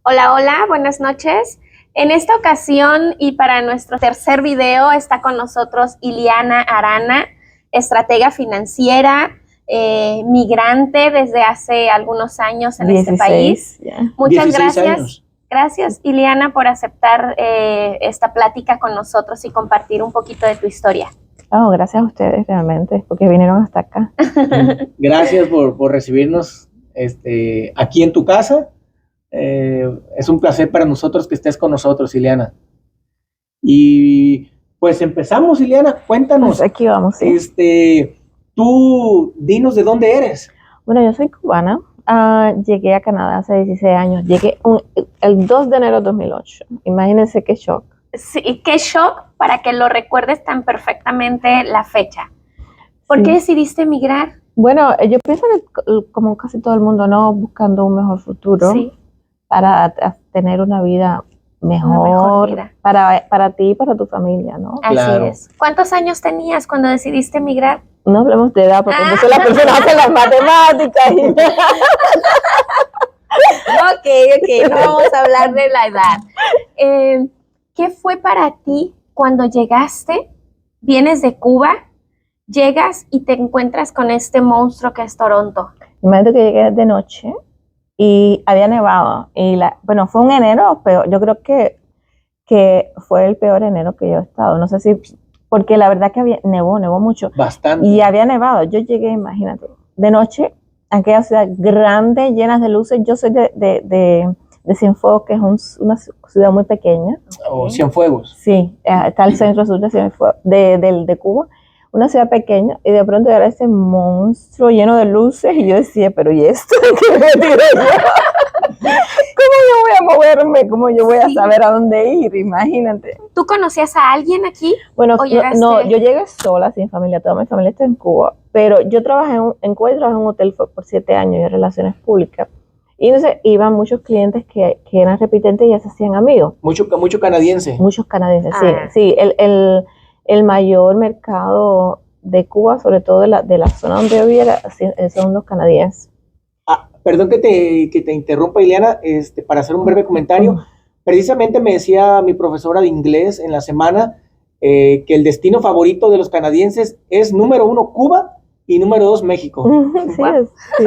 Hola, hola, buenas noches. En esta ocasión y para nuestro tercer video está con nosotros Iliana Arana, estratega financiera, migrante desde hace algunos años en 16, este país. yeah. Muchas 16 gracias. años. Gracias, Iliana, por aceptar esta plática con nosotros y compartir un poquito de tu historia. Oh, gracias a ustedes realmente, porque vinieron hasta acá. Gracias por recibirnos aquí en tu casa. Es un placer para nosotros que estés con nosotros, Ileana. Y pues empezamos, Ileana, cuéntanos. Pues aquí vamos, ¿sí? Tú dinos de dónde eres. Bueno, yo soy cubana. Llegué a Canadá hace 16 años. Llegué el 2 de enero de 2008. Imagínense qué shock. Sí, qué shock para que lo recuerdes tan perfectamente la fecha. ¿Por qué decidiste emigrar? Bueno, yo pienso que como casi todo el mundo, ¿no? Buscando un mejor futuro. Sí. Para tener una vida mejor, Una mejor vida. Para ti y para tu familia, ¿no? Así Claro. es. ¿Cuántos años tenías cuando decidiste emigrar? No hablemos de edad, porque yo soy la persona que hace las matemáticas. Ok, no vamos a hablar de la edad. ¿Qué fue para ti cuando llegaste? Vienes de Cuba, llegas y te encuentras con este monstruo que es Toronto. Imagínate que llegué de noche y había nevado. Y bueno, fue un enero peor. Yo creo que fue el peor enero que yo he estado. No sé si, porque la verdad que nevó mucho. Bastante. Y había nevado. Yo llegué, imagínate, de noche a aquella ciudad grande, llena de luces. Yo soy de Cienfuegos, que es una ciudad muy pequeña. O Cienfuegos. Sí, está el centro sur de Cienfuegos, de Cuba. Una ciudad pequeña, y de pronto era ese monstruo lleno de luces, y yo decía, pero ¿y esto? ¿Qué me tiro yo? ¿Cómo yo voy a moverme? ¿Cómo yo voy a saber a dónde ir? Imagínate. ¿Tú conocías a alguien aquí? Bueno, no, yo llegué sola, sin familia, toda mi familia está en Cuba, pero yo trabajé en Cuba, y trabajé en un hotel por 7 años en relaciones públicas, y entonces iban muchos clientes que eran repitentes y ya se hacían amigos. Mucho canadiense. Muchos canadienses, Ah. sí. El mayor mercado de Cuba, sobre todo de la zona donde yo vivía, son los canadienses. Perdón que te interrumpa, Ileana, para hacer un breve comentario. Precisamente me decía mi profesora de inglés en la semana que el destino favorito de los canadienses es número 1 Cuba y número 2 México. Sí, sí.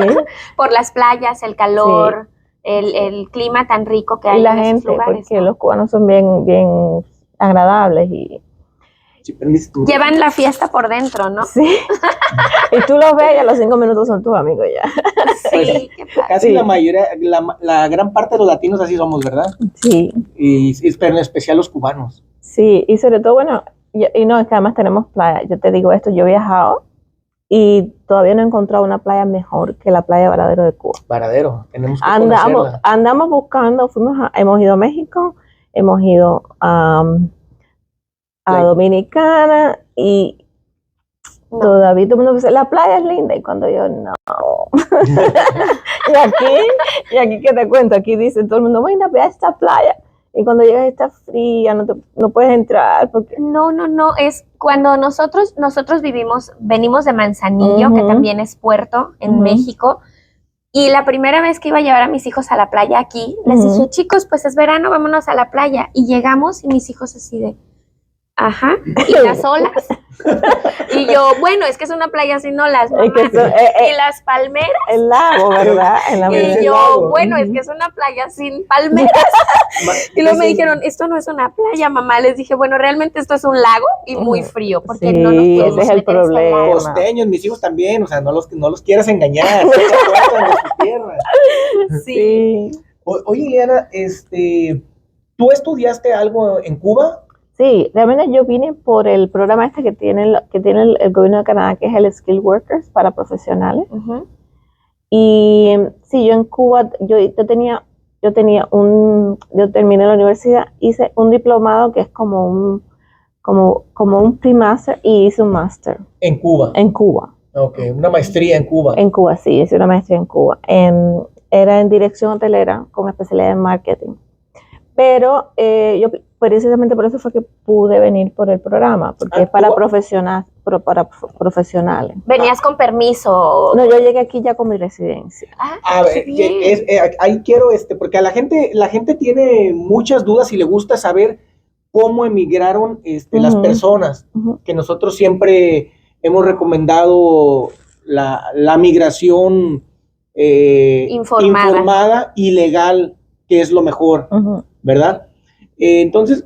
Por las playas, el calor, el clima tan rico que hay Y la en esos gente, lugares, porque ¿no? los cubanos son bien agradables y Sí, permiso, tú. Llevan la fiesta por dentro, ¿no? sí. Y tú los ves y a los 5 minutos son tus amigos ya. Sí, qué padre. Casi Sí. la mayoría, la gran parte de los latinos así somos, ¿verdad? Sí, Pero en especial los cubanos. sí. Y sobre todo, bueno, y no, es que además tenemos playa. Yo te digo esto, yo he viajado y todavía no he encontrado una playa mejor que la playa Varadero de Cuba. Varadero, tenemos que conocerla. Andamos buscando, hemos ido a México, hemos ido a Dominicana y No. todavía todo el mundo dice, la playa es linda, y cuando yo no. y aquí que te cuento, aquí dice todo el mundo, bueno, ve a esta playa, y cuando llegas está fría, no puedes entrar porque No, es cuando nosotros venimos de Manzanillo, que también es puerto en México, y la primera vez que iba a llevar a mis hijos a la playa aquí, les dije, chicos, pues es verano, vámonos a la playa, y llegamos y mis hijos así de, ajá, y las olas, y yo, bueno, es que es una playa sin olas, mamá, Es que y las palmeras, el lago, ¿verdad? y yo, bueno, es que es una playa sin palmeras. Y luego me dijeron, esto no es una playa, mamá. Les dije, bueno, realmente esto es un lago y muy frío, porque Sí, no nos podemos ese es el meter a este problema. lago. Costeños, mis hijos también, o sea, no los quieras engañar. No se acuerdan de su tierra. Sí. Oye, Ileana, ¿tú estudiaste algo en Cuba? Sí, realmente yo vine por el programa este que tiene el gobierno de Canadá, que es el Skilled Workers para profesionales. Y sí, yo en Cuba, yo terminé la universidad, hice un diplomado que es como un pre-master, y hice un máster En Cuba. en Cuba. Ok, una maestría en Cuba. En Cuba, sí, hice una maestría en Cuba. Era en dirección hotelera con especialidad en marketing. Pero yo precisamente por eso fue que pude venir por el programa, porque es para profesionales. ¿Venías con permiso? No, yo llegué aquí ya con mi residencia. A ver, ahí quiero, porque a la gente tiene muchas dudas y le gusta saber cómo emigraron las personas, que nosotros siempre hemos recomendado la migración informada y legal, que es lo mejor, ¿verdad? Entonces,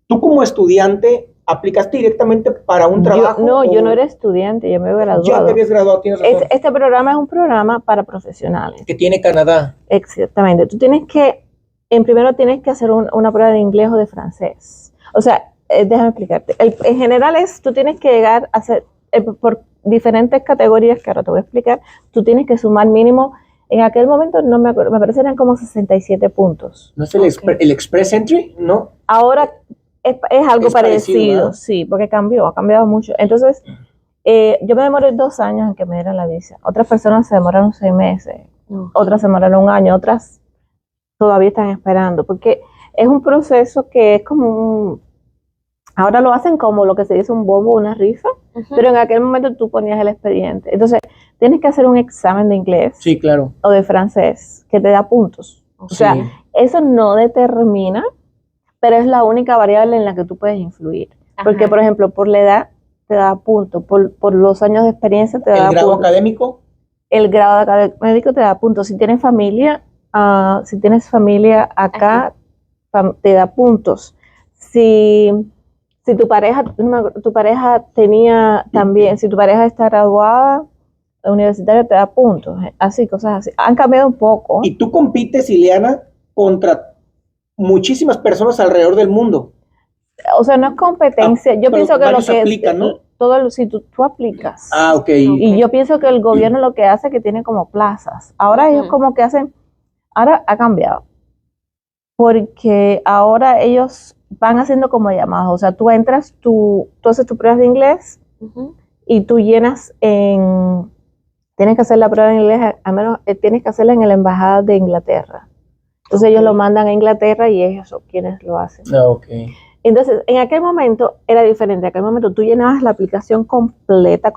tú como estudiante, ¿aplicaste directamente para un trabajo? Yo no era estudiante, yo me había graduado. Ya te habías graduado, tienes razón. Este programa es un programa para profesionales. Que tiene Canadá. Exactamente. Tú primero tienes que hacer una prueba de inglés o de francés. O sea, déjame explicarte. En general tú tienes que llegar a hacer, por diferentes categorías que ahora te voy a explicar, tú tienes que sumar mínimo, en aquel momento no me acuerdo, me parece eran como 67 puntos. ¿No es el Express Entry? ¿No? Ahora es algo parecido, sí, porque ha cambiado mucho. Entonces, yo me demoré 2 años en que me dieran la visa. Otras personas se demoraron 6 meses, otras se demoraron 1 año, otras todavía están esperando, porque es un proceso que es como ahora lo hacen como lo que se dice un bombo, una rifa, pero en aquel momento tú ponías el expediente. Entonces, tienes que hacer un examen de inglés. Sí, claro. O de francés, que te da puntos. O sea, eso no determina, pero es la única variable en la que tú puedes influir. Porque, por ejemplo, por la edad te da puntos, por los años de experiencia te da puntos. ¿El grado académico? El grado académico te da puntos. Si tienes familia acá, te da puntos. Si tu pareja tenía también, si tu pareja está graduada universitaria, te da puntos, así, cosas así. Han cambiado un poco. Y tú compites, Ileana, contra muchísimas personas alrededor del mundo. O sea, no es competencia. Yo pienso que lo que aplican, ¿no? Si tú aplicas. Ok. Y yo pienso que el gobierno lo que hace es que tiene como plazas. Ahora ellos como que ahora ha cambiado. Porque ahora ellos van haciendo como llamados. O sea, tú entras, tú haces tu prueba de inglés y tú llenas tienes que hacer la prueba de inglés, al menos tienes que hacerla en la embajada de Inglaterra. Entonces ellos lo mandan a Inglaterra y ellos son quienes lo hacen. Entonces, en aquel momento era diferente. En aquel momento tú llenabas la aplicación completa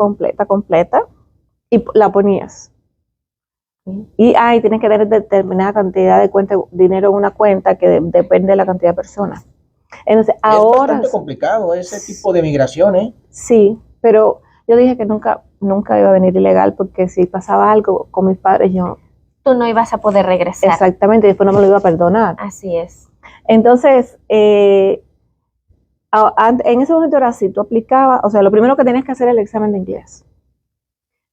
y la ponías. Y tienes que tener determinada cantidad de dinero en una cuenta que depende de la cantidad de personas. Entonces, ahora es bastante complicado ese tipo de migración, ¿eh? Sí, pero yo dije que nunca iba a venir ilegal, porque si pasaba algo con mis padres, tú no ibas a poder regresar. Exactamente, después no me lo iba a perdonar. Así es. Entonces, en ese momento era así, tú aplicabas, o sea, lo primero que tenías que hacer era el examen de inglés.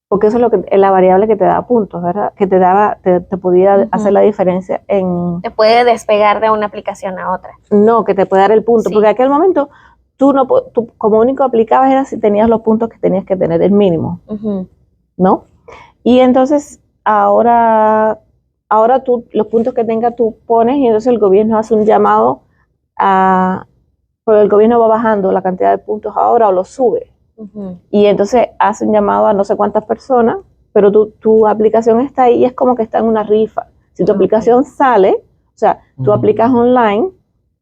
Porque eso es la variable que te daba puntos, ¿verdad? Que te podía hacer la diferencia Te puede despegar de una aplicación a otra. No, que te puede dar el punto, porque en aquel momento tú como único aplicabas era si tenías los puntos que tenías que tener, el mínimo, ¿no? Y entonces ahora los puntos que tengas tú pones, y entonces el gobierno hace un llamado porque el gobierno va bajando la cantidad de puntos ahora o los sube. Y entonces hace un llamado a no sé cuántas personas, pero tu aplicación está ahí y es como que está en una rifa. Si tu aplicación sale, o sea, tú aplicas online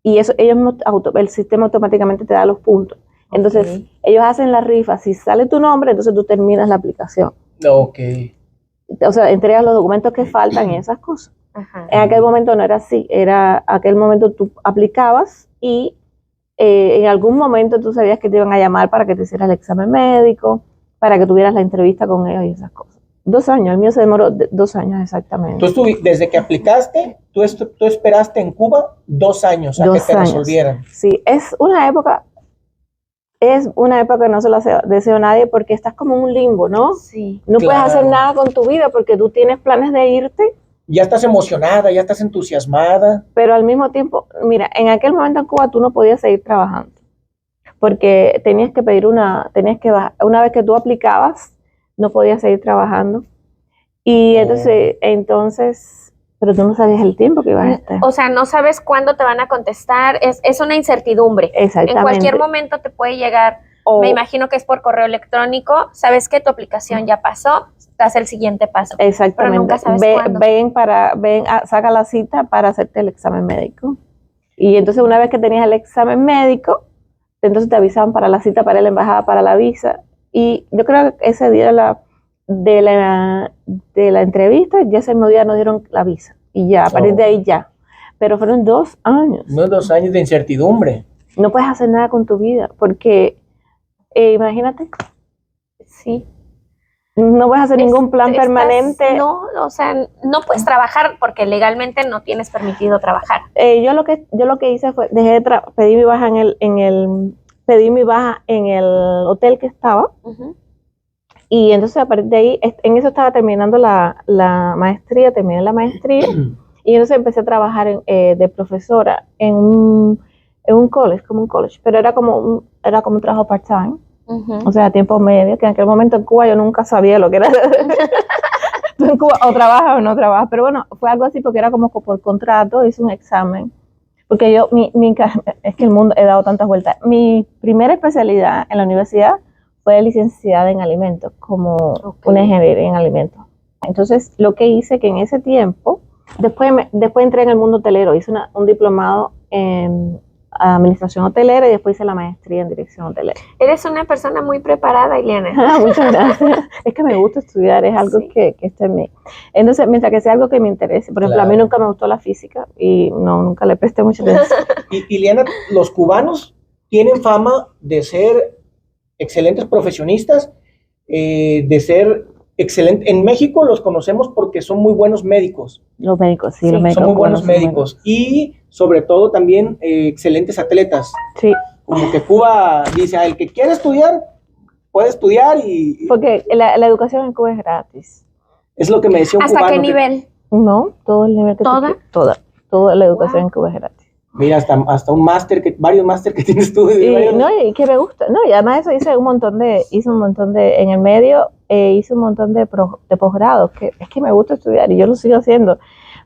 y el sistema automáticamente te da los puntos. Entonces, ellos hacen la rifa. Si sale tu nombre, entonces tú terminas la aplicación. O sea, entregas los documentos que faltan y esas cosas. En aquel momento no era así. Aquel momento tú aplicabas y en algún momento tú sabías que te iban a llamar para que te hicieras el examen médico, para que tuvieras la entrevista con ellos y esas cosas. 2 años, el mío se demoró 2 años exactamente. Desde que aplicaste, tú esperaste en Cuba 2 años a que te resolvieran. Sí, es una época que no se la deseo a nadie, porque estás como en un limbo, ¿no? Sí. No puedes hacer nada con tu vida porque tú tienes planes de irte. Ya estás emocionada, ya estás entusiasmada. Pero al mismo tiempo, mira, en aquel momento en Cuba tú no podías seguir trabajando, porque tenías que una vez que tú aplicabas, no podías seguir trabajando. Y entonces, pero tú no sabías el tiempo que ibas a estar. O sea, no sabes cuándo te van a contestar, es una incertidumbre. Exactamente. En cualquier momento te puede llegar, me imagino que es por correo electrónico, sabes que tu aplicación ya pasó, das el siguiente paso. Exactamente. Pero nunca sabes cuándo. Saca la cita para hacerte el examen médico. Y entonces una vez que tenías el examen médico, entonces te avisaban para la cita para la embajada, para la visa. Y yo creo que ese día de la entrevista, ya ese mismo día nos dieron la visa. Y ya, a partir de ahí ya. Pero fueron 2 años. Unos 2 años de incertidumbre. No puedes hacer nada con tu vida, porque imagínate, Sí. no puedes hacer ningún plan permanente. No, o sea, no puedes trabajar porque legalmente no tienes permitido trabajar. Yo lo que hice fue, pedí mi baja pedí mi baja en el hotel que estaba. Ujú. Y entonces a partir de ahí, en eso estaba terminando la maestría, terminé la maestría. Y entonces empecé a trabajar de profesora en un college, como un college, pero era como un trabajo part-time, o sea, a tiempo medio, que en aquel momento en Cuba yo nunca sabía lo que era. Tú en Cuba o trabajas o no trabajas, pero bueno, fue algo así porque era como por contrato, hice un examen, porque yo, es que el mundo, he dado tantas vueltas. Mi primera especialidad en la universidad fue licenciada en alimentos, como una ingeniería en alimentos. Entonces, lo que hice que en ese tiempo, después entré en el mundo hotelero, hice un diplomado en administración hotelera y después hice la maestría en dirección hotelera. Eres una persona muy preparada, Ileana. Muchas gracias. Es que me gusta estudiar, es algo que está en mí. Entonces, mientras que sea algo que me interese, por ejemplo, a mí nunca me gustó la física y nunca le presté mucha atención. Y Ileana, los cubanos tienen fama de ser excelentes profesionistas, de ser excelentes. En México los conocemos porque son muy buenos médicos. Los médicos, sí, los médicos. Son muy buenos médicos. Y sobre todo también excelentes atletas. Sí. Como que Cuba dice, el que quiere estudiar, puede estudiar porque la educación en Cuba es gratis. Es lo que me decía un cubano. ¿Hasta qué nivel? No, todo el nivel que toda la educación en Cuba es gratis. Mira, hasta un máster, varios máster que tienes tú. Y que me gusta. No, y además eso hice un montón de, en el medio, hice un montón de posgrados, que es que me gusta estudiar y yo lo sigo haciendo.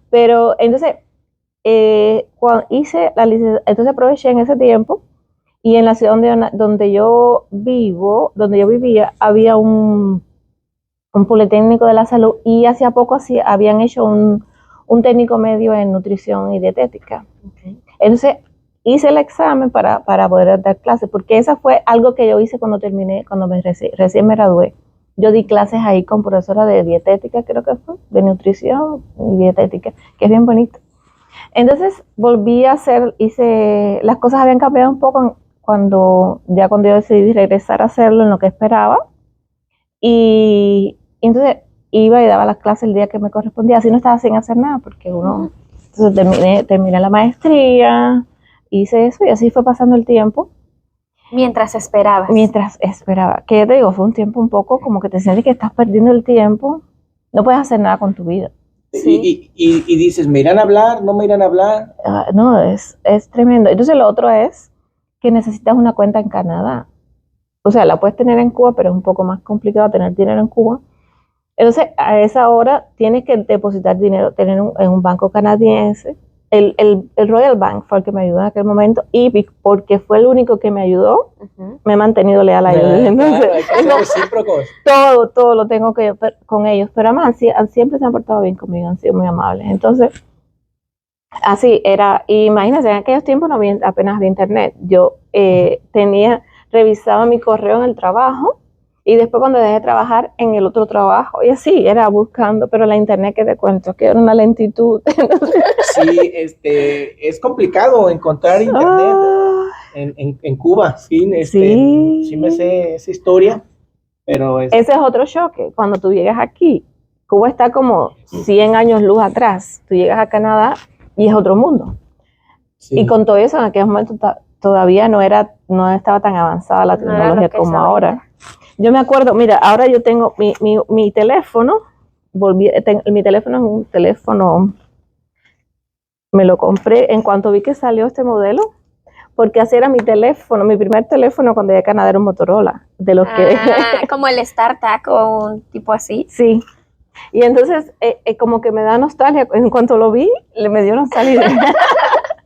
Pero entonces, cuando hice la licenciatura, entonces aproveché en ese tiempo y en la ciudad donde yo vivía, había un politécnico de la salud y hacía poco habían hecho un técnico medio en nutrición y dietética. Okay. Entonces hice el examen para poder dar clases, porque esa fue algo que yo hice cuando recién me gradué. Yo di clases ahí con profesora de dietética, creo que fue, de nutrición y dietética, que es bien bonito. Entonces volví a las cosas habían cambiado un poco cuando yo decidí regresar a hacerlo en lo que esperaba. Y entonces iba y daba las clases el día que me correspondía, así no estaba sin hacer nada, porque entonces terminé la maestría, hice eso y así fue pasando el tiempo. Mientras esperabas. Que ya te digo, fue un tiempo un poco como que te sientes que estás perdiendo el tiempo, no puedes hacer nada con tu vida. Sí. Y dices, ¿me irán a hablar? ¿No me irán a hablar? No, es tremendo. Entonces lo otro es que necesitas una cuenta en Canadá. O sea, la puedes tener en Cuba, pero es un poco más complicado tener dinero en Cuba. Entonces, a esa hora tienes que depositar dinero, en un banco canadiense. El Royal Bank fue el que me ayudó en aquel momento y porque fue el único que me ayudó, me he mantenido leal a ellos. Entonces, todo lo tengo que ver con ellos, pero además siempre se han portado bien conmigo, han sido muy amables. Entonces, así era. Imagínense, en aquellos tiempos apenas había internet. Yo revisaba mi correo en el trabajo y después cuando dejé de trabajar en el otro trabajo y así era buscando, pero la internet que te cuento que era una lentitud. Sí, es complicado encontrar internet en Cuba, sí me sé esa historia, pero ese es otro choque. Cuando tú llegas aquí, Cuba está como 100 años luz atrás, tú llegas a Canadá y es otro mundo. Sí. Y con todo eso en aquel momento todavía no estaba tan avanzada la tecnología como ahora. Yo me acuerdo, mira, ahora yo tengo mi teléfono, mi teléfono es un teléfono, me lo compré en cuanto vi que salió este modelo, porque así era mi primer teléfono cuando llegué a Canadá era un Motorola, de los como el StarTAC o un tipo así. Sí, y entonces como que me da nostalgia, en cuanto lo vi, me dio nostalgia.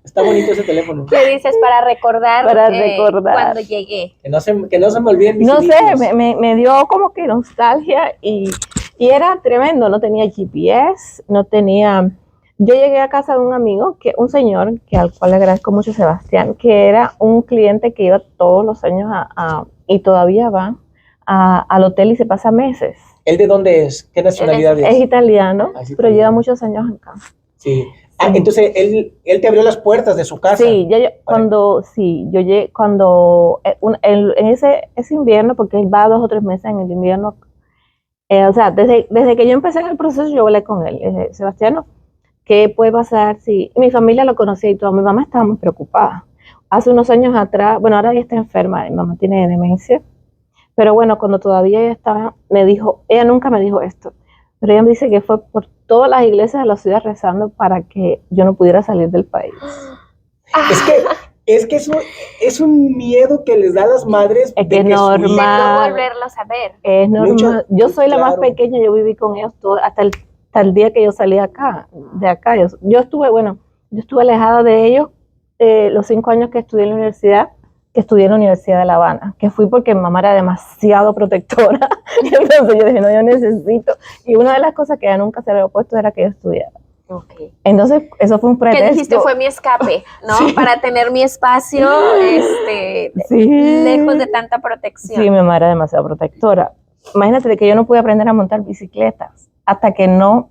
Está bonito ese teléfono. ¿Qué dices? Para recordar cuando llegué. Que no se me olviden mis inicios. Sé, me dio como que nostalgia y era tremendo. No tenía GPS, no tenía Yo llegué a casa de un amigo, un señor, al cual le agradezco mucho, Sebastián, que era un cliente que iba todos los años y todavía va al hotel y se pasa meses. ¿Él de dónde es? ¿Qué nacionalidad es? Es italiano, pero lleva muchos años acá. Sí. Entonces él te abrió las puertas de su casa. Sí, en ese invierno, porque él va 2 o 3 meses en el invierno, o sea, desde que yo empecé en el proceso, yo hablé con él, Sebastián, ¿qué puede pasar si mi familia lo conocía y todo? Mi mamá estaba muy preocupada. Hace unos años atrás, bueno, ahora ella está enferma, mi mamá tiene demencia, pero bueno, cuando todavía ella estaba, ella nunca me dijo esto, pero ella me dice que fue por todas las iglesias de la ciudad rezando para que yo no pudiera salir del país. Es que es un miedo que les da a las madres. Es que es normal. De no volverlos a ver. Es normal. Yo soy la más pequeña, yo viví con ellos hasta el día que yo salí de acá. Yo estuve alejada de ellos los 5 años que estudié en la universidad, de La Habana, que fui porque mi mamá era demasiado protectora. Entonces yo dije, no, yo necesito. Y una de las cosas que ella nunca se había opuesto era que yo estudiara. Okay. Entonces, eso fue un pretexto. ¿Qué dijiste? Fue mi escape, ¿no? Sí. Para tener mi espacio sí. lejos de tanta protección. Sí, mi mamá era demasiado protectora. Imagínate que yo no pude aprender a montar bicicletas hasta que no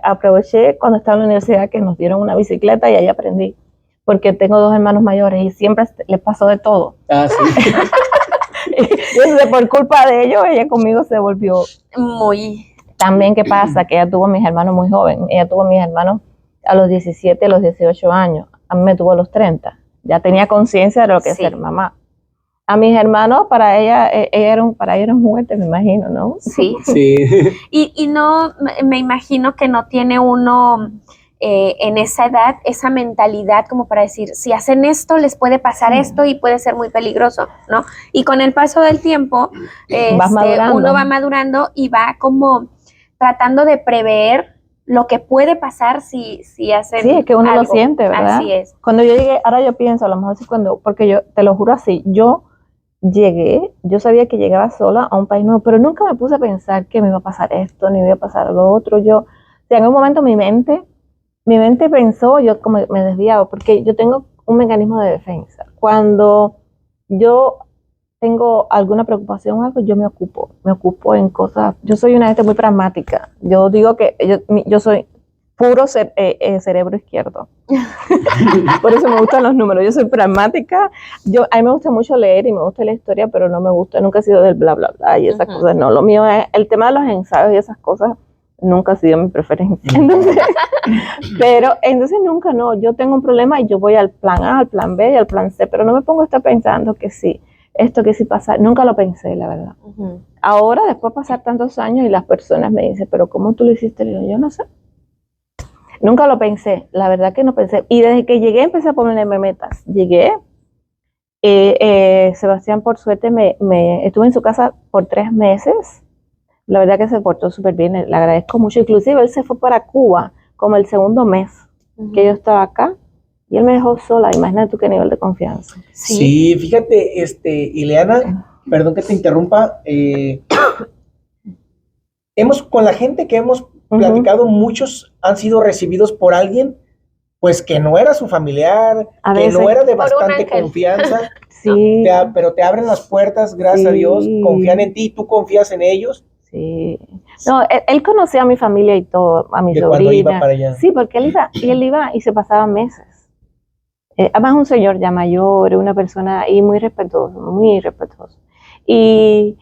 aproveché cuando estaba en la universidad que nos dieron una bicicleta y ahí aprendí. Porque tengo 2 hermanos mayores y siempre les pasó de todo. Ah, sí. Y por culpa de ellos, ella conmigo se volvió muy... También, ¿qué pasa? Que ella tuvo a mis hermanos muy joven. Ella tuvo a mis hermanos a los 17, a los 18 años. A mí me tuvo a los 30. Ya tenía conciencia de lo que es ser mamá. A mis hermanos, para ella era un juguete, me imagino, ¿no? Sí. Sí. Y no, me imagino que no tiene uno en esa edad esa mentalidad como para decir, si hacen esto, les puede pasar esto y puede ser muy peligroso, ¿no? Y con el paso del tiempo, uno va madurando y va como tratando de prever lo que puede pasar si hacen. Sí, es que uno algo. Lo siente, ¿verdad? Así es. Cuando yo llegué, ahora yo pienso, a lo mejor sí porque yo, te lo juro así, yo sabía que llegaba sola a un país nuevo, pero nunca me puse a pensar que me iba a pasar esto, ni me iba a pasar lo otro. En un momento mi mente pensó, yo como me desviaba, porque yo tengo un mecanismo de defensa. Cuando yo tengo alguna preocupación o algo, yo me ocupo en cosas. Yo soy una gente muy pragmática. Yo digo que yo soy puro cerebro izquierdo. Por eso me gustan los números. Yo soy pragmática. A mí me gusta mucho leer y me gusta la historia, pero no me gusta, nunca he sido del bla, bla, bla y esas cosas. No, lo mío es el tema de los ensayos y esas cosas. Nunca ha sido mi preferencia. Entonces nunca, no. Yo tengo un problema y yo voy al plan A, al plan B y al plan C, pero no me pongo a estar pensando que sí. Esto que sí pasa, nunca lo pensé, la verdad. Ahora, después de pasar tantos años y las personas me dicen, pero ¿cómo tú lo hiciste? Yo no sé. Nunca lo pensé, la verdad que no pensé. Y desde que llegué empecé a ponerme metas. Llegué, Sebastián por suerte estuve en su casa por 3 meses. La verdad que se portó súper bien, le agradezco mucho. Inclusive él se fue para Cuba como el segundo mes que yo estaba acá. Y él me dejó sola, imagínate tú qué nivel de confianza. Sí, fíjate, Ileana, perdón que te interrumpa, con la gente que hemos platicado, muchos han sido recibidos por alguien, pues que no era su familiar, no era de bastante confianza, sí. Pero te abren las puertas, gracias a Dios, confían en ti, tú confías en ellos. Sí. No, él conocía a mi familia y todo, a mi sobrina. Cuando iba para allá. Sí, porque él iba y se pasaba meses. Además un señor ya mayor, una persona y muy respetuoso. Y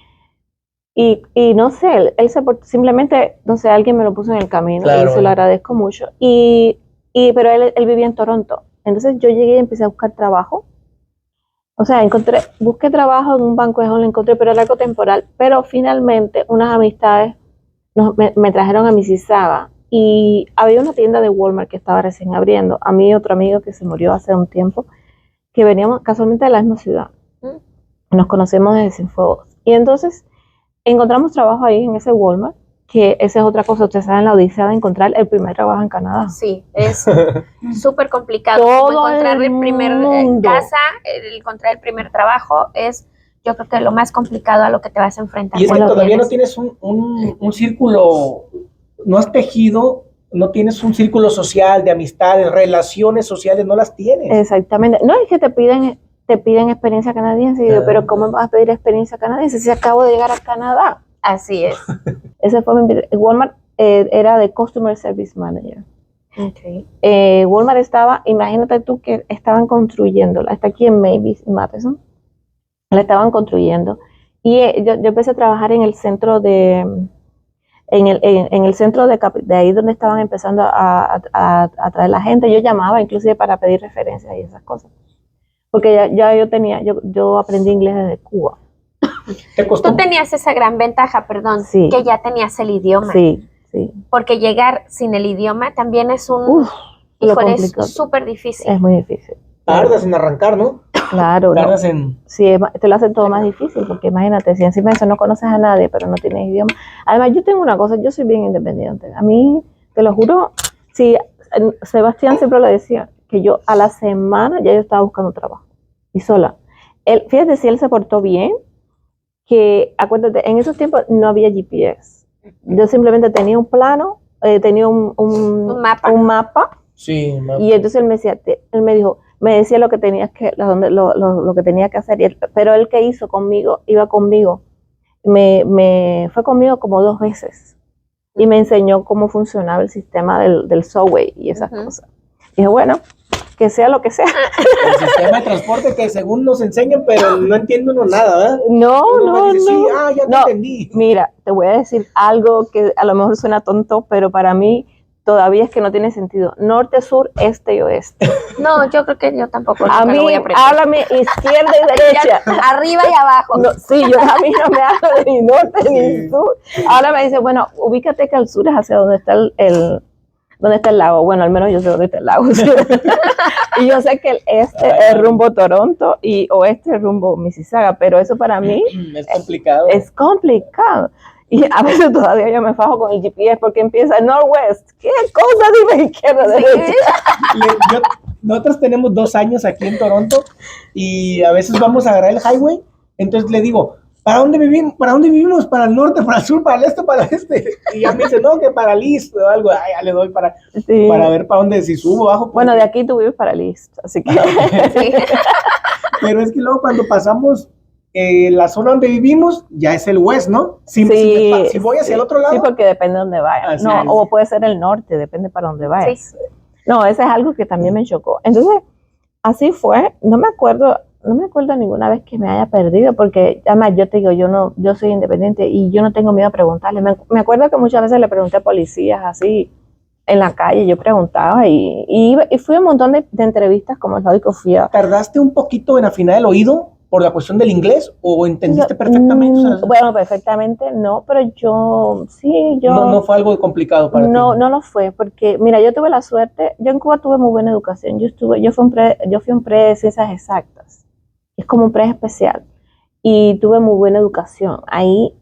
no sé, él simplemente, no sé, alguien me lo puso en el camino, claro, y se lo agradezco mucho. Pero él vivía en Toronto. Entonces yo llegué y empecé a buscar trabajo. O sea, busqué trabajo en un banco, lo encontré, pero era algo temporal. Pero finalmente unas amistades me trajeron a Mississauga. Y había una tienda de Walmart que estaba recién abriendo. A mí y otro amigo que se murió hace un tiempo, que veníamos casualmente de la misma ciudad. Nos conocemos desde Cienfuegos. Y entonces encontramos trabajo ahí en ese Walmart, que esa es otra cosa. Ustedes saben la odisea de encontrar el primer trabajo en Canadá. Sí, es súper complicado. Encontrar el primer casa, encontrar el primer trabajo es, yo creo que lo más complicado a lo que te vas a enfrentar. Y es que todavía no tienes un círculo. No has tejido no tienes un círculo social de amistades, relaciones sociales, no las tienes. Exactamente. No, es que te piden experiencia canadiense. Y digo, pero ¿cómo vas a pedir experiencia canadiense si acabo de llegar a Canadá? Así es. Ese fue Walmart era de Customer Service Manager. Okay. Walmart estaba, imagínate tú que estaban construyéndola, está aquí en Mavis, Madison, la estaban construyendo. Y yo empecé a trabajar en el centro en el centro de ahí donde estaban empezando a traer la gente. Yo llamaba inclusive para pedir referencias y esas cosas. Porque yo aprendí inglés desde Cuba. ¿Te costó? Tú tenías esa gran ventaja, perdón, Sí. que ya tenías el idioma. Sí, sí. Porque llegar sin el idioma también es híjole, es súper difícil. Es muy difícil. Tardas en arrancar, ¿no? Claro. Tardas en... Sí, te lo hace todo más difícil, porque imagínate, si encima de eso no conoces a nadie, pero no tienes idioma. Además, yo tengo una cosa, yo soy bien independiente. A mí, te lo juro, sí, Sebastián siempre lo decía, que yo a la semana ya yo estaba buscando trabajo, y sola. Fíjate si él se portó bien, que acuérdate, en esos tiempos no había GPS. Yo simplemente tenía un plano, tenía un mapa. Sí, y entonces él me dijo, me decía lo que tenías lo que tenía que hacer, pero él que hizo conmigo, iba conmigo, fue conmigo como 2 veces y me enseñó cómo funcionaba el sistema del subway y esas cosas. Y dije, bueno, que sea lo que sea. El sistema de transporte que según nos enseñan, pero no entiende uno nada, ¿verdad? No. Sí, ya te entendí. Mira, te voy a decir algo que a lo mejor suena tonto, pero para mí todavía es que no tiene sentido. Norte, sur, este y oeste. No, yo creo que yo tampoco a mí, lo voy a aprender. Háblame izquierda y derecha. Arriba y abajo. No, sí, a mí no me habla de ni norte ni sur. Ahora me dice, bueno, ubícate que al sur es hacia donde está donde está el lago. Bueno, al menos yo sé dónde está el lago. Y yo sé que el este es rumbo Toronto y oeste es rumbo Mississauga, pero eso para mí es complicado. Es complicado. Y a veces todavía yo me fajo con el GPS porque empieza Northwest. ¿Qué cosa? Dime izquierda, derecha. Nosotros tenemos 2 años aquí en Toronto y a veces vamos a agarrar el highway. Entonces le digo, ¿para dónde vivimos? ¿Para el norte, para el sur, para el este, para el este? Y ya me dice, no, que para el east o algo. Ay, ya le doy para ver para dónde, si subo, bajo. Bueno, de aquí tú vives para el east, así que... Sí. Pero es que luego cuando pasamos la zona donde vivimos, ya es el west, ¿no? Si voy hacia el otro lado. Sí, porque depende de dónde vayas. O puede ser el norte, depende para dónde vayas. Sí. No, eso es algo que también me chocó. Entonces, así fue. No me acuerdo ninguna vez que me haya perdido, porque además yo te digo, yo soy independiente y yo no tengo miedo a preguntarle. Me acuerdo que muchas veces le pregunté a policías así en la calle, yo preguntaba y fui a un montón de entrevistas como el hoy que fui a... ¿Tardaste un poquito en afinar el oído por la cuestión del inglés o entendiste perfectamente? Bueno, perfectamente no, pero yo... No fue algo complicado para ti. No lo fue, porque mira, yo tuve la suerte, yo en Cuba tuve muy buena educación, yo fui un pre de ciencias exactas, es como un pre especial, y tuve muy buena educación. Ahí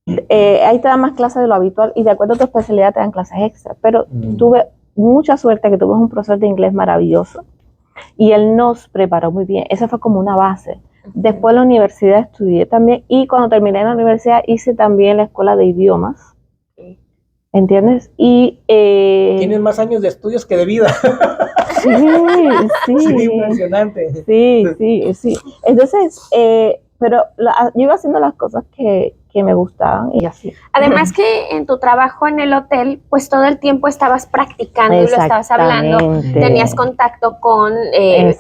ahí te dan más clases de lo habitual y de acuerdo a tu especialidad te dan clases extra, pero tuve mucha suerte que tuve un profesor de inglés maravilloso y él nos preparó muy bien. Esa fue como una base. Después en la universidad estudié también y cuando terminé en la universidad hice también la escuela de idiomas. ¿Entiendes? Y tienes más años de estudios que de vida. Sí. Sí, impresionante. Sí. Entonces, pero yo iba haciendo las cosas que me gustaban y así. Además que en tu trabajo en el hotel, pues todo el tiempo estabas practicando y lo estabas hablando, tenías contacto con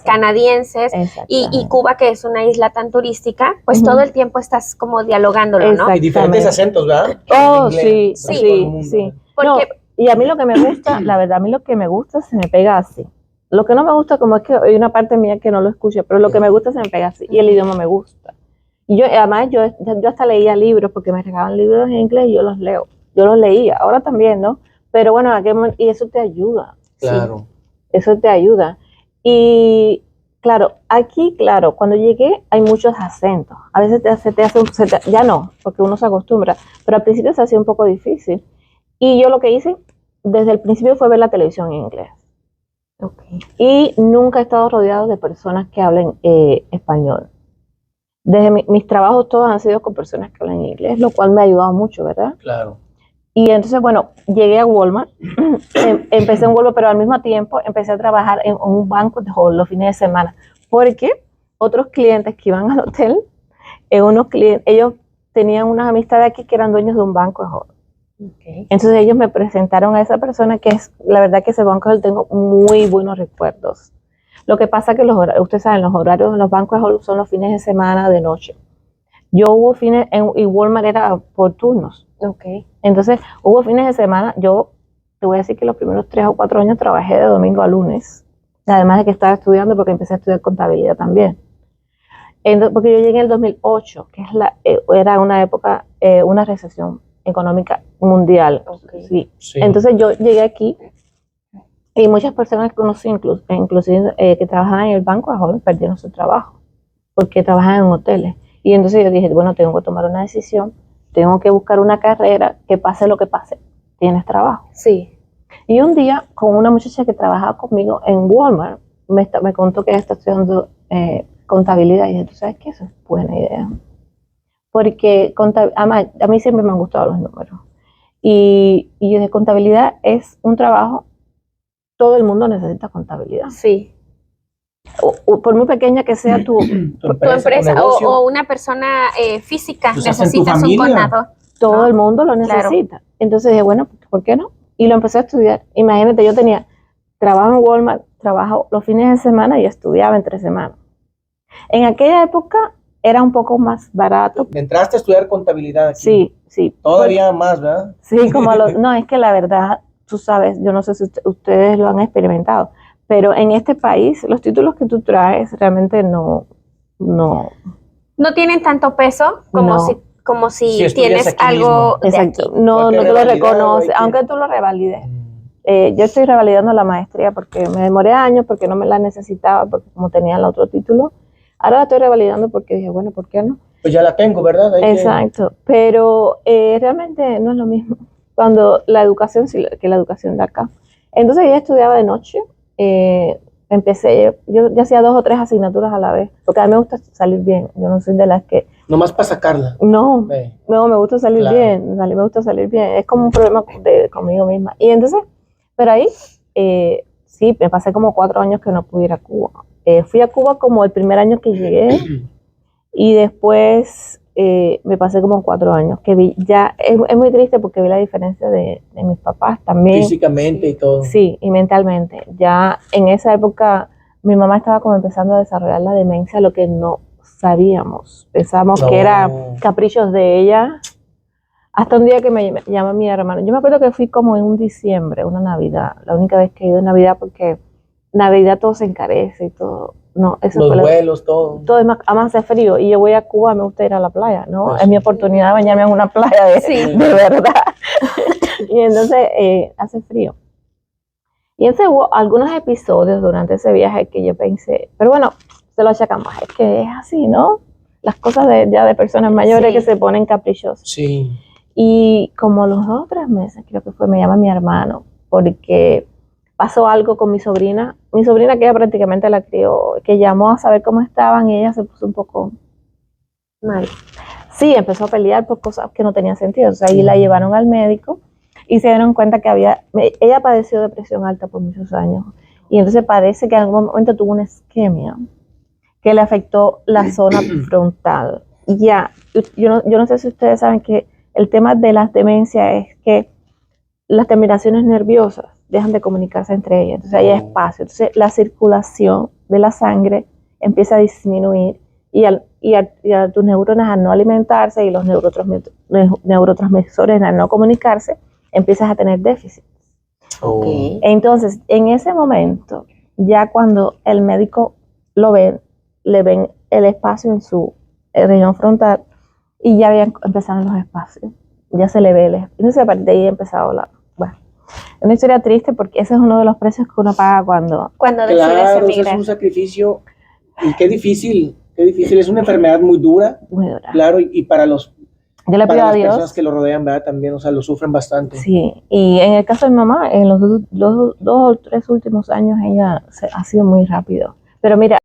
canadienses y Cuba, que es una isla tan turística, pues todo el tiempo estás como dialogándolo, ¿no? Y diferentes acentos, ¿verdad? Oh, sí. Porque, y a mí lo que me gusta, la verdad, a mí lo que me gusta se me pega así. Lo que no me gusta, como es que hay una parte mía que no lo escucha, pero lo que me gusta se me pega así y el idioma me gusta. Y además yo hasta leía libros porque me regalaban libros en inglés y yo los leo. Yo los leía, ahora también, ¿no? Pero bueno, y eso te ayuda. Claro. Sí, eso te ayuda. Y claro, aquí, cuando llegué hay muchos acentos. A veces ya no, porque uno se acostumbra, pero al principio se hacía un poco difícil. Y yo lo que hice desde el principio fue ver la televisión en inglés. Okay. Y nunca he estado rodeado de personas que hablen español. Desde mis trabajos todos han sido con personas que hablan inglés, lo cual me ha ayudado mucho, ¿verdad? Claro. Y entonces, bueno, llegué a Walmart, empecé en Walmart, pero al mismo tiempo empecé a trabajar en un banco de hall los fines de semana, porque otros clientes que iban al hotel, ellos tenían unas amistades aquí que eran dueños de un banco de hall. Okay. Entonces ellos me presentaron a esa persona que es, la verdad que ese banco de hall tengo muy buenos recuerdos. Lo que pasa que ustedes saben, los horarios en los bancos de hall son los fines de semana de noche. Yo hubo fines, y Walmart era por turnos. Okay. Entonces, hubo fines de semana, yo te voy a decir que los primeros 3 o 4 años trabajé de domingo a lunes, además de que estaba estudiando porque empecé a estudiar contabilidad también. Entonces, porque yo llegué en el 2008, que era una época, una recesión económica mundial. Okay. Sí. Sí. Entonces yo llegué aquí y muchas personas que conocí, inclusive que trabajaban en el banco de jóvenes, perdieron su trabajo porque trabajaban en hoteles. Y entonces yo dije, bueno, tengo que tomar una decisión, tengo que buscar una carrera que pase lo que pase, tienes trabajo. Sí. Y un día, con una muchacha que trabajaba conmigo en Walmart, me contó que ella está estudiando contabilidad. Y dije, ¿tú sabes qué? Eso es buena idea. Porque a mí siempre me han gustado los números. Y yo dije, contabilidad es un trabajo, todo el mundo necesita contabilidad. Sí. Por muy pequeña que sea tu empresa o una persona física, pues necesitas un contador. Todo ¿no? el mundo lo necesita. Claro. Entonces dije, bueno, ¿por qué no? Y lo empecé a estudiar. Imagínate, yo tenía trabajo en Walmart, trabajo los fines de semana y estudiaba entre semanas. En aquella época era un poco más barato. Entraste a estudiar contabilidad aquí. Sí, sí. Todavía más, ¿verdad? Sí, no, es que la verdad, tú sabes, yo no sé si ustedes lo han experimentado, pero en este país los títulos que tú traes realmente no tienen tanto peso como si tienes algo de exacto, aquí. no te lo reconoce, aunque tú lo revalides. Yo estoy revalidando la maestría porque me demoré años, porque no me la necesitaba, porque como tenía el otro título. Ahora la estoy revalidando porque dije, bueno, ¿por qué no? Pues ya la tengo, ¿verdad? Exacto, pero realmente no es lo mismo cuando la educación que la educación de acá. Entonces yo estudiaba de noche, yo ya hacía 2 o 3 asignaturas a la vez, porque a mí me gusta salir bien, yo no soy de las que... Nomás para sacarla. No, me gusta salir bien, me gusta salir bien, es como un problema conmigo misma. Y entonces, pero ahí, sí, me pasé como 4 años que no pude ir a Cuba. Fui a Cuba como el primer año que llegué y después me pasé como 4 años, que vi, ya es muy triste porque vi la diferencia de mis papás también. Físicamente y todo. Sí, y mentalmente. Ya en esa época mi mamá estaba como empezando a desarrollar la demencia, lo que no sabíamos. Pensábamos que era caprichos de ella. Hasta un día que me llama mi hermano. Yo me acuerdo que fui como en un diciembre, una Navidad, la única vez que he ido en Navidad, porque Navidad todo se encarece y todo. No, eso los vuelos, todo. Todo es más, además hace frío. Y yo voy a Cuba, me gusta ir a la playa, ¿no? Pues es mi oportunidad de bañarme en una playa de verdad. Y entonces hace frío. Y entonces hubo algunos episodios durante ese viaje que yo pensé, pero bueno, se lo achacamos, es que es así, ¿no? Las cosas ya de personas mayores que se ponen caprichosas. Sí. Y como a los 2 o 3 meses, creo que fue, me llama mi hermano, porque pasó algo con mi sobrina que ella prácticamente la crió, que llamó a saber cómo estaban y ella se puso un poco mal. Sí, empezó a pelear por cosas que no tenían sentido. O sea, ahí la llevaron al médico y se dieron cuenta que ella padeció de presión alta por muchos años. Y entonces parece que en algún momento tuvo una isquemia que le afectó la zona frontal. Y ya, yo no sé si ustedes saben que el tema de las demencias es que las terminaciones nerviosas dejan de comunicarse entre ellas, entonces hay espacio, entonces la circulación de la sangre empieza a disminuir y a tus neuronas al no alimentarse y los neurotransmisores al no comunicarse, empiezas a tener déficit. Okay. Entonces, en ese momento, ya cuando el médico lo ve, le ven el espacio en su región frontal y ya habían empezado los espacios, ya se le ve entonces a partir de ahí empezado bueno, es una historia triste porque ese es uno de los precios que uno paga cuando decides emigrar. Es un sacrificio y qué difícil, es una enfermedad muy dura, claro, y para las personas que lo rodean, ¿verdad? También, o sea, lo sufren bastante. Sí, y en el caso de mi mamá, en los 2 o 3 últimos años ella ha sido muy rápido, pero mira,